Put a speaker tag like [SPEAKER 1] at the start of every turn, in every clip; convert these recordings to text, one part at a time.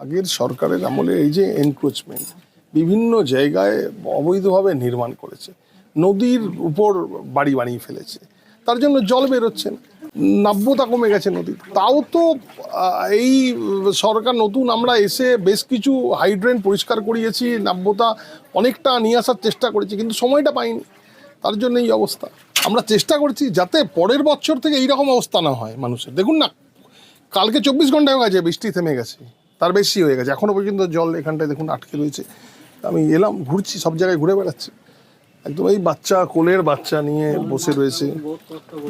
[SPEAKER 1] আগের সরকারের আমলে এই যে এনক্রোচমেন্ট বিভিন্ন জায়গায় অবৈধভাবে নির্মাণ করেছে, নদীর উপর বাড়ি বানিয়ে ফেলেছে, তার জন্য জল বেরোচ্ছে না, নাব্যতা কমে গেছে নদীর। তাও তো এই সরকার নতুন আমরা এসে বেশ কিছু হাইড্রেন পরিষ্কার করিয়েছি, নাব্যতা অনেকটা নিয়ে আসার চেষ্টা করেছি, কিন্তু সময়টা পাইনি, তার জন্য এই অবস্থা। আমরা চেষ্টা করছি যাতে পরের বছর থেকে এইরকম অবস্থা না হয় মানুষের। দেখুন না, কালকে 24 ঘন্টা হয়ে গেছে বৃষ্টি থেমে গেছে, তার বেশি হয়ে গেছে, এখনও পর্যন্ত জল এখানটায় দেখুন আটকে রয়েছে। আমি এলাম, ঘুরছি, সব জায়গায় ঘুরে বেড়াচ্ছি, একদম এই বাচ্চা, কোলের বাচ্চা নিয়ে বসে রয়েছে।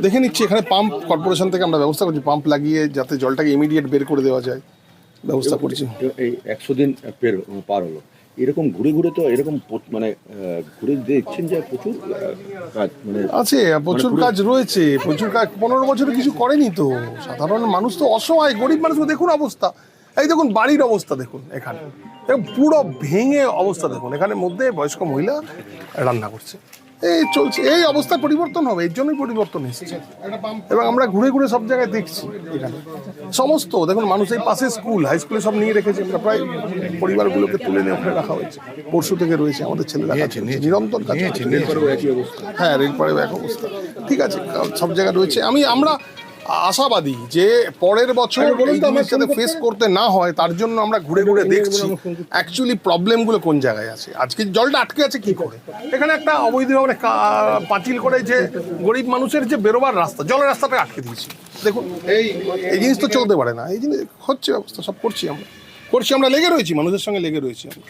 [SPEAKER 1] দেখে নিচ্ছি, এখানে পাম্প কর্পোরেশন থেকে আমরা ব্যবস্থা করছি, পাম্প লাগিয়ে যাতে জলটাকে ইমিডিয়েট বের করে দেওয়া যায় ব্যবস্থা করছি।
[SPEAKER 2] এই 100 দিন পার হলো, এরকম ঘুরে ঘুরে তো এরকম মানে ঘুরে দেখছেন যে প্রচুর কাজ মানে
[SPEAKER 1] আছে, প্রচুর কাজ রয়েছে, প্রচুর কাজ। 15 বছরে কিছু করেনি তো। সাধারণ মানুষ তো অসহায়, গরিব মানুষ। দেখুন অবস্থা, এই দেখুন বাড়ির অবস্থা দেখুন, এখানে পুরো ভেঙে অবস্থা দেখুন, এখানে মধ্যে বয়স্ক মহিলা রান্না করছে, এই চলছে। এই অবস্থার পরিবর্তন হবে, এর জন্যই পরিবর্তন এসেছে। এবং আমরা ঘুরে ঘুরে সব জায়গায় দেখছি, এখানে সমস্ত দেখুন মানুষ, এই পাশে স্কুল, হাই স্কুলে সব নিয়ে রেখেছে। আমরা প্রায় পরিবারগুলোকে তুলে নিয়ে ওখানে রাখা হয়েছে, পরশু থেকে রয়েছে আমাদের ছেলেরা নিরন্তর কাজ করছে। হ্যাঁ, রেলপাড়েও এক অবস্থা, ঠিক আছে, সব জায়গায় রয়েছে। আমরা আশাবাদী যে পরের বছর এই জিনিসটাতে ফেস করতে না হয়, তার জন্য আমরা ঘুরে ঘুরে দেখছি অ্যাকচুয়ালি প্রবলেমগুলো কোন জায়গায় আছে। আজকে জলটা আটকে আছে কি করে, এখানে একটা অবৈধভাবে পাঁচিল করে যে গরিব মানুষের যে বেরোবার রাস্তা, জলের রাস্তাটা আটকে দিয়েছি। দেখুন এই জিনিস তো চলতে পারে না, এই জিনিস হচ্ছে ব্যবস্থা, সব করছি আমরা লেগে রয়েছি, মানুষের সঙ্গে লেগে রয়েছি আমরা।